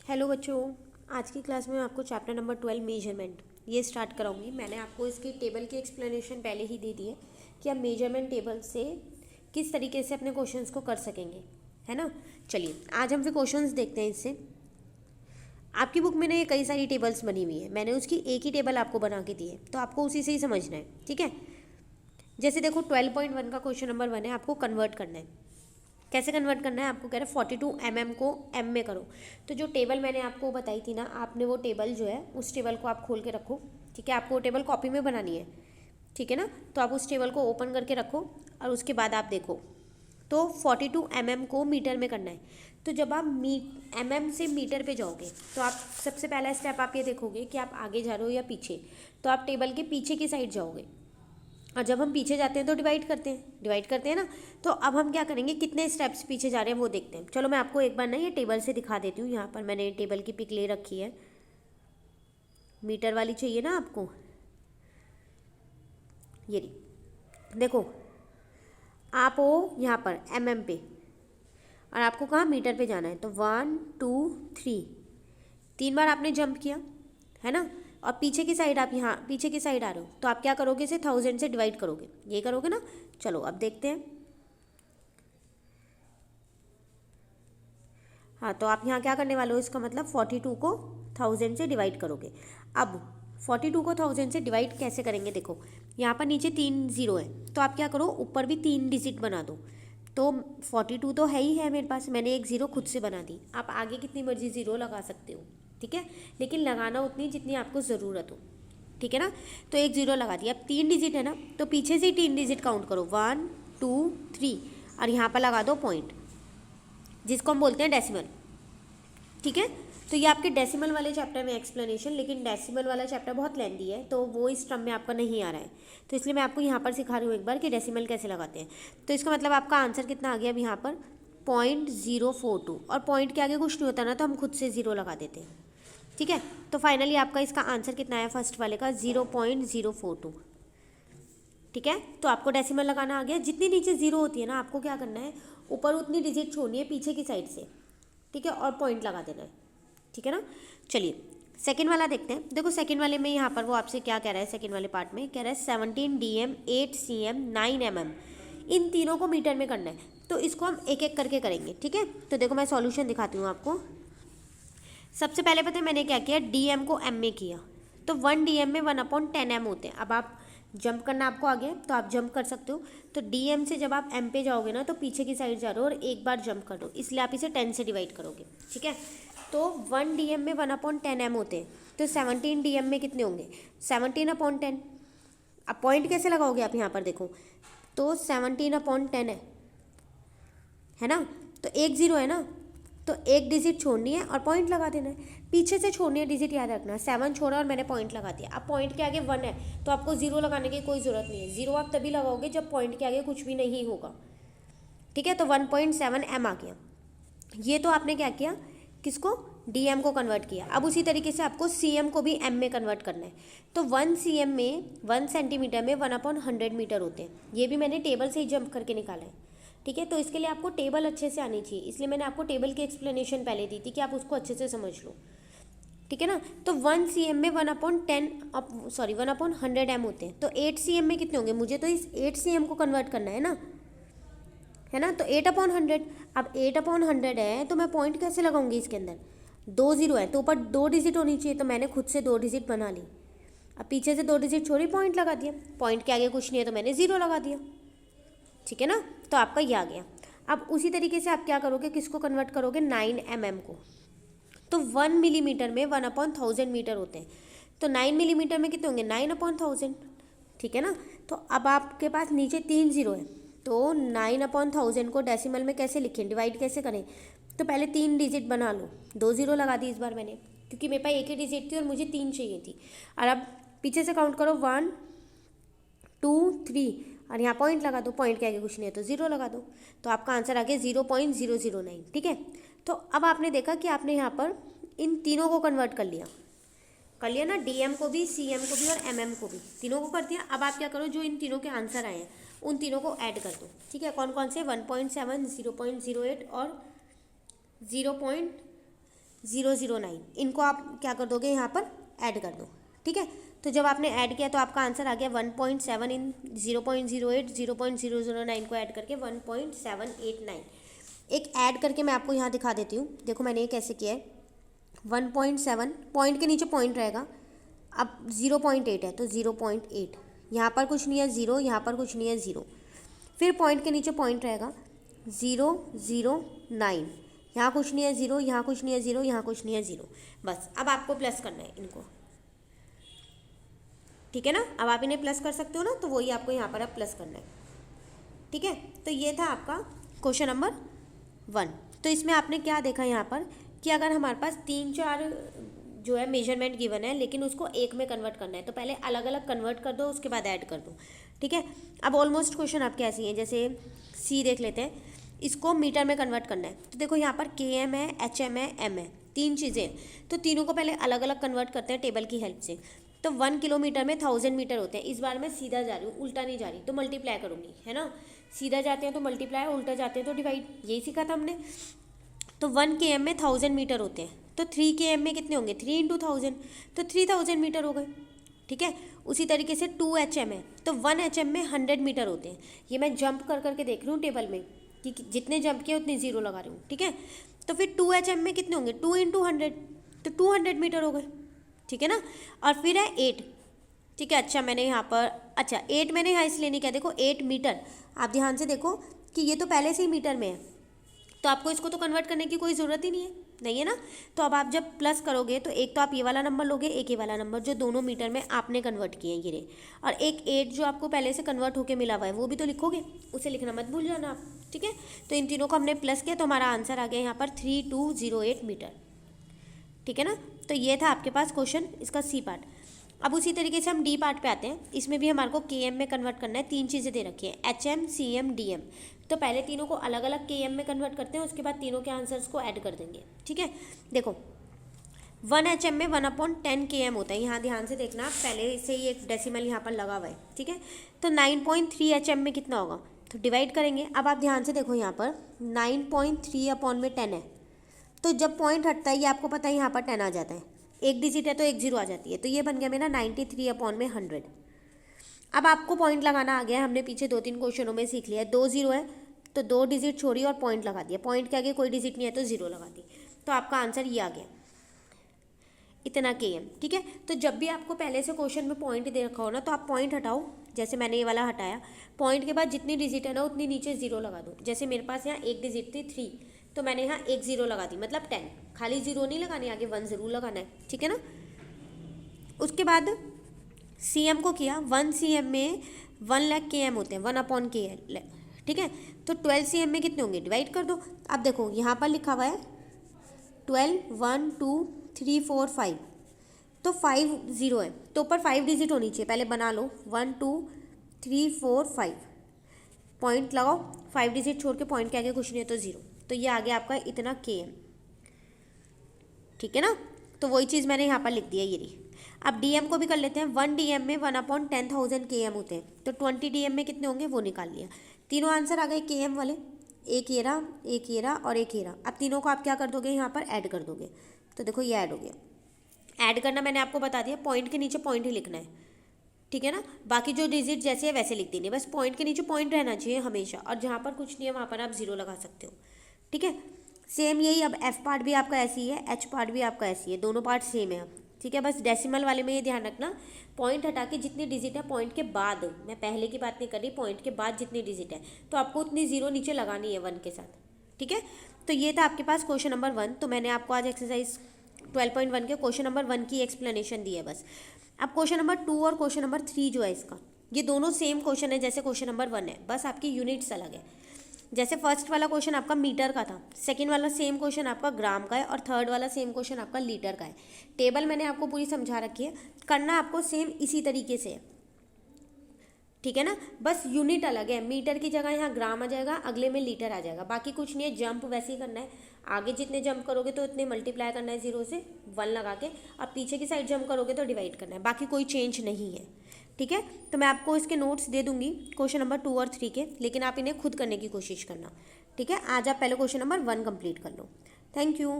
Hello बच्चों, आज की क्लास में मैं आपको चैप्टर नंबर 12 मेजरमेंट ये स्टार्ट कराऊंगी। मैंने आपको इसकी टेबल की एक्सप्लेनेशन पहले ही दे दी है कि आप मेजरमेंट टेबल से किस तरीके से अपने क्वेश्चंस को कर सकेंगे, है ना। चलिए आज हम फिर क्वेश्चंस देखते हैं। इससे आपकी बुक में ना ये कई सारी टेबल्स बनी हुई है, मैंने उसकी एक ही टेबल आपको बना के दी है, तो आपको उसी से ही समझना है, ठीक है। जैसे देखो 12.1 का क्वेश्चन नंबर 1 है, आपको कन्वर्ट करना है। कैसे कन्वर्ट करना है, आपको कह रहा है 42 mm को m में करो। तो जो टेबल मैंने आपको बताई थी ना, आपने वो टेबल जो है उस टेबल को आप खोल के रखो, ठीक है। आपको वो टेबल कॉपी में बनानी है, ठीक है ना। तो आप उस टेबल को ओपन करके रखो और उसके बाद आप देखो तो 42 mm को मीटर में करना है। तो जब आप mm से मीटर पे जाओगे तो आप सबसे पहला स्टेप आप ये देखोगे कि आप आगे जा रहे हो या पीछे। तो आप टेबल के पीछे की साइड जाओगे, और जब हम पीछे जाते हैं तो डिवाइड करते हैं ना। तो अब हम क्या करेंगे, कितने स्टेप्स पीछे जा रहे हैं वो देखते हैं। चलो मैं आपको एक बार ना ये टेबल से दिखा देती हूँ। यहाँ पर मैंने टेबल की पिक ले रखी है, मीटर वाली चाहिए ना आपको, ये रही। देखो आप हो यहाँ पर mm पे और आपको कहाँ मीटर पे जाना है। तो 1 2 3 3 बार आपने जंप किया, है ना। और पीछे की साइड आप यहाँ पीछे की साइड आ रहे हो, तो आप क्या करोगे, इसे 1000 से डिवाइड करोगे, ये करोगे ना। चलो अब देखते हैं। हाँ, तो आप यहाँ क्या करने वाले हो, इसका मतलब 42 को 1000 से डिवाइड करोगे। अब 42 को 1000 से डिवाइड कैसे करेंगे, देखो यहाँ पर नीचे 3 0 है, तो आप क्या करो, ऊपर भी 3 डिजिट बना दो। तो 42 तो है ही है मेरे पास, मैंने एक ज़ीरो खुद से बना दी। आप आगे कितनी मर्जी ज़ीरो लगा सकते हो, ठीक है, लेकिन लगाना उतनी जितनी आपको ज़रूरत हो, ठीक है ना। तो एक ज़ीरो लगा दिया। अब 3 डिजिट है ना, तो पीछे से ही 3 डिजिट काउंट करो, 1 2 3 और यहाँ पर लगा दो पॉइंट, जिसको हम बोलते हैं डेसिमल, ठीक है। तो ये आपके डेसिमल वाले चैप्टर में एक्सप्लेनेशन, लेकिन डेसिमल वाला चैप्टर बहुत लेंदी है, तो वो इस टर्म में आपका नहीं आ रहा है, तो इसलिए मैं आपको यहाँ पर सिखा रही हूँ एक बार कि डेसिमल कैसे लगाते हैं। तो इसका मतलब आपका आंसर कितना आ गया अब यहाँ पर 0.042, और पॉइंट के आगे कुछ नहीं होता ना, तो हम खुद से ज़ीरो लगा देते हैं, ठीक है। तो फाइनली आपका इसका आंसर कितना आया फर्स्ट वाले का, 0.042, ठीक है। तो आपको डेसिमल लगाना आ गया। जितनी नीचे ज़ीरो होती है ना, आपको क्या करना है, ऊपर उतनी डिजिट छोड़नी है पीछे की साइड से, ठीक है, और पॉइंट लगा देना है, ठीक है ना। चलिए सेकंड वाला देखते हैं। देखो सेकंड वाले में यहाँ पर वो आपसे क्या कह रहा है, सेकंड वाले पार्ट में कह रहा है 17 DM 8 CM 9 mm, इन तीनों को मीटर में करना है। तो इसको हम एक एक करके करेंगे, ठीक है। तो देखो मैं सॉल्यूशन दिखाती हूँ आपको। सबसे पहले पता है मैंने क्या किया, DM को M में किया। तो 1 DM में 1/10 M होते हैं। अब आप जंप करना आपको आ गया, तो आप जंप कर सकते हो। तो DM से जब आप M पे जाओगे ना, तो पीछे की साइड जा रहे हो और एक बार जंप कर दो, इसलिए आप इसे 10 से डिवाइड करोगे, ठीक है। तो 1 DM में 1/10 M होते हैं, तो 17 DM में कितने होंगे, 17/10। अब पॉइंट कैसे लगाओगे आप, यहाँ पर देखो, तो 17/10 है ना। तो एक ज़ीरो है ना, तो एक डिजिट छोड़नी है और पॉइंट लगा देना है। पीछे से छोड़नी है डिजिट, याद रखना, 7 छोड़ा और मैंने पॉइंट लगा दिया। अब पॉइंट के आगे 1 है, तो आपको ज़ीरो लगाने की कोई ज़रूरत नहीं है। ज़ीरो आप तभी लगाओगे जब पॉइंट के आगे कुछ भी नहीं होगा, ठीक है। तो 1.7 M आ गया। ये तो आपने क्या किया, किसको, DM को कन्वर्ट किया। अब उसी तरीके से आपको CM को भी M में कन्वर्ट करना है। तो 1 CM में 1 सेंटीमीटर में 1/100 मीटर होते हैं। ये भी मैंने टेबल से ही जंप करके निकाला है, ठीक है। तो इसके लिए आपको टेबल अच्छे से आनी चाहिए, इसलिए मैंने आपको टेबल की एक्सप्लेनेशन पहले दी थी कि आप उसको अच्छे से समझ लो, ठीक है ना। तो 1 CM में 1/100 M होते हैं। तो 8 CM में कितने होंगे, मुझे तो इस 8 CM को कन्वर्ट करना है ना, है ना। तो 8/100, अब 8/100 है, तो मैं पॉइंट कैसे लगाऊंगी, इसके अंदर 2 ज़ीरो है, तो ऊपर 2 डिजिट होनी चाहिए, तो मैंने खुद से 2 डिजिट बना ली। अब पीछे से 2 डिजिट छोड़ी, पॉइंट लगा दिया। पॉइंट के आगे कुछ नहीं है, तो मैंने ज़ीरो लगा दिया, ठीक है ना। तो आपका ये आ गया। अब उसी तरीके से आप क्या करोगे, किसको कन्वर्ट करोगे, 9 mm को। तो 1 मिलीमीटर में 1/1000 मीटर होते हैं। तो 9 मिलीमीटर में कितने होंगे, 9/1000, ठीक है ना। तो अब आपके पास नीचे 3 ज़ीरो है, तो 9/1000 को डेसिमल में कैसे लिखें, डिवाइड कैसे करें। तो पहले 3 डिजिट बना लो, 2 ज़ीरो लगा दी इस बार मैंने, क्योंकि मेरे पास एक ही डिजिट थी और मुझे 3 चाहिए थी। और अब पीछे से काउंट करो, 1 2 3 और यहाँ पॉइंट लगा दो, पॉइंट के आगे कुछ नहीं है तो ज़ीरो लगा दो। तो आपका आंसर आ गया 0.009, ठीक है। तो अब आपने देखा कि आपने यहाँ पर इन तीनों को कन्वर्ट कर लिया ना, DM को भी, CM को भी और MM को भी, तीनों को कर दिया। अब आप क्या करो, जो इन तीनों के आंसर आए हैं उन तीनों को ऐड कर दो, ठीक है। कौन कौन से, 1.7 0.08 और 009, इनको आप क्या कर दोगे यहाँ पर ऐड कर दो। ठीक है, तो जब आपने ऐड किया तो आपका आंसर आ गया 1.7 इन 0.08 0.009 को ऐड करके 1.789। एक ऐड करके मैं आपको यहाँ दिखा देती हूँ। देखो मैंने ये कैसे किया है, 1.7 पॉइंट के नीचे पॉइंट रहेगा, अब 0.8 है तो 0.8, यहाँ पर कुछ नहीं है 0, यहाँ पर कुछ नहीं है 0, फिर पॉइंट के नीचे पॉइंट रहेगा 009, यहाँ कुछ नहीं है 0, यहाँ कुछ नहीं है 0, यहाँ कुछ नहीं है 0। बस अब आपको प्लस करना है इनको। ठीक है ना, अब आप इन्हें प्लस कर सकते हो ना, तो वही आपको यहाँ पर अब प्लस करना है। ठीक है, तो ये था आपका क्वेश्चन नंबर 1। तो इसमें आपने क्या देखा यहाँ पर कि अगर हमारे पास 3-4 जो है मेजरमेंट गिवन है, लेकिन उसको एक में कन्वर्ट करना है, तो पहले अलग अलग कन्वर्ट कर दो, उसके बाद ऐड कर दो। ठीक है, अब ऑलमोस्ट क्वेश्चन आपके ऐसे ही हैं, जैसे सी देख लेते हैं, इसको मीटर में कन्वर्ट करना है। तो देखो यहाँ पर KM है, HM है, M है, 3 चीज़ें हैं, तो तीनों को पहले अलग अलग कन्वर्ट करते हैं टेबल की हेल्प से। तो 1 किलोमीटर में 1000 मीटर होते हैं। इस बार मैं सीधा जा रही हूँ, उल्टा नहीं जा रही, तो मल्टीप्लाई करूँगी, है ना। सीधा जाते हैं तो मल्टीप्लाई, उल्टा जाते हैं तो डिवाइड, यही सीखा था हमने। तो 1 km में 1000 मीटर होते हैं, तो 3 km में कितने होंगे, 3 × 1000, तो 3000 मीटर हो गए। ठीक है, उसी तरीके से 2 HM है, तो 1 HM में 100 मीटर होते हैं। ये मैं जंप कर करके देख रही हूँ टेबल में कि जितने जंप किए उतने 0 लगा रही हूँ। ठीक है, तो फिर 2 HM में कितने होंगे, 2 × 100, तो 200 मीटर हो गए। ठीक है ना, और फिर है 8। ठीक है, अच्छा मैंने यहाँ पर, अच्छा 8 मैंने यहाँ इसलिए नहीं किया, देखो 8 मीटर, आप ध्यान से देखो कि ये तो पहले से ही मीटर में है, तो आपको इसको तो कन्वर्ट करने की कोई ज़रूरत ही नहीं है ना। तो अब आप जब प्लस करोगे तो एक तो आप ये वाला नंबर लोगे, एक ये वाला नंबर जो दोनों मीटर में आपने कन्वर्ट किए हैं ये, और एक 8 जो आपको पहले से कन्वर्ट होके मिला हुआ है वो भी तो लिखोगे, उसे लिखना मत भूल जाना आप। ठीक है, तो इन तीनों को हमने प्लस किया तो हमारा आंसर आ गया यहाँ पर 3208 मीटर। ठीक है ना, तो ये था आपके पास क्वेश्चन, इसका सी पार्ट। अब उसी तरीके से हम डी पार्ट पे आते हैं। इसमें भी हमारे को KM में कन्वर्ट करना है। 3 चीज़ें दे रखी हैं, HM, CM, DM। तो पहले तीनों को अलग अलग KM में कन्वर्ट करते हैं, उसके बाद तीनों के आंसर्स को ऐड कर देंगे। ठीक है, देखो 1 HM में 1/10 KM होता है। यहाँ ध्यान से देखना, पहले से ही एक डेसिमल यहाँ पर लगा हुआ है। ठीक है, तो 9.3 HM में कितना होगा, तो डिवाइड करेंगे। अब आप ध्यान से देखो यहाँ पर 9.3/10 है, तो जब पॉइंट हटता है ये आपको पता है यहाँ पर 10 आ जाता है, एक डिजिट है तो एक 0 आ जाती है, तो ये बन गया मेरा 93/100। अब आपको पॉइंट लगाना आ गया है, हमने पीछे 2-3 क्वेश्चनों में सीख लिया है। 2 0 है तो 2 डिजिट छोड़ी और पॉइंट लगा दिया, पॉइंट के आगे कोई डिजिट नहीं है तो 0 लगा दी, तो आपका आंसर ये आ गया, इतना KM। ठीक है, तो जब भी आपको पहले से क्वेश्चन में पॉइंट दे रखा हो ना, तो आप पॉइंट हटाओ, जैसे मैंने ये वाला हटाया, पॉइंट के बाद जितनी डिजिट है ना उतनी नीचे 0 लगा दो। जैसे मेरे पास यहाँ एक डिजिट थी 3, तो मैंने यहाँ एक 0 लगा दी, मतलब 10, खाली 0 नहीं लगानी, आगे 1 ज़रूर लगाना है। ठीक है ना, उसके बाद CM को किया, 1 CM में 1 लाख KM होते हैं, 1/KL। ठीक है, तो 12 CM में कितने होंगे, डिवाइड कर दो। अब देखो यहाँ पर लिखा हुआ है 12, 1 2 3 4 5, तो 5 0 है, तो ऊपर 5 डिजिट होनी चाहिए, पहले बना लो 1 2 3 4 5, पॉइंट लगाओ, 5 डिजिट छोड़ के पॉइंट के आगे कुछ नहीं है तो 0, तो ये आ गया आपका इतना KM। ठीक है ना, तो वही चीज़ मैंने यहाँ पर लिख दिया ये रही। अब DM को भी कर लेते हैं। 1 DM में 1/10,000 KM होते हैं, तो 20 DM में कितने होंगे वो निकाल लिया। तीनों आंसर आ गए KM वाले, एक ये रहा, एक ये रहा और एक ये रहा। अब तीनों को आप क्या कर दोगे, यहाँ पर ऐड कर दोगे, तो देखो ये ऐड हो गया। ऐड करना मैंने आपको बता दिया, पॉइंट के नीचे पॉइंट ही लिखना है। ठीक है ना, बाकी जो डिजिट जैसे है वैसे लिख देंगे, बस पॉइंट के नीचे पॉइंट रहना चाहिए हमेशा, और जहाँ पर कुछ नहीं है वहाँ पर आप 0 लगा सकते हो। ठीक है, सेम यही, अब F पार्ट भी आपका ऐसी है, H पार्ट भी आपका ऐसी है, दोनों पार्ट सेम है। ठीक है, बस डेसिमल वाले में ये ध्यान रखना, पॉइंट हटा के जितनी डिजिट है पॉइंट के बाद, मैं पहले की बात नहीं कर रही, पॉइंट के बाद जितनी डिजिट है तो आपको उतनी 0 नीचे लगानी है 1 के साथ। ठीक है, तो ये था आपके पास क्वेश्चन नंबर 1। तो मैंने आपको आज एक्सरसाइज 12.1 के क्वेश्चन नंबर 1 की एक्सप्लेनेशन दी है बस। अब क्वेश्चन नंबर 2 और क्वेश्चन नंबर 3 जो है इसका, ये दोनों सेम क्वेश्चन है जैसे क्वेश्चन नंबर 1 है, बस आपकी यूनिट्स अलग है। जैसे फर्स्ट वाला क्वेश्चन आपका मीटर का था, सेकंड वाला सेम क्वेश्चन आपका ग्राम का है, और थर्ड वाला सेम क्वेश्चन आपका लीटर का है। टेबल मैंने आपको पूरी समझा रखी है, करना आपको सेम इसी तरीके से है। ठीक है ना, बस यूनिट अलग है, मीटर की जगह यहाँ ग्राम आ जाएगा, अगले में लीटर आ जाएगा, बाकी कुछ नहीं है। जंप वैसे ही करना है, आगे जितने जंप करोगे तो उतने मल्टीप्लाई करना है 0 से 1 लगा के, अब पीछे की साइड जंप करोगे तो डिवाइड करना है, बाकी कोई चेंज नहीं है। ठीक है, तो मैं आपको इसके नोट्स दे दूंगी क्वेश्चन नंबर 2 और 3 के, लेकिन आप इन्हें खुद करने की कोशिश करना। ठीक है, आज आप पहले क्वेश्चन नंबर 1 कंप्लीट कर लो। Thank you.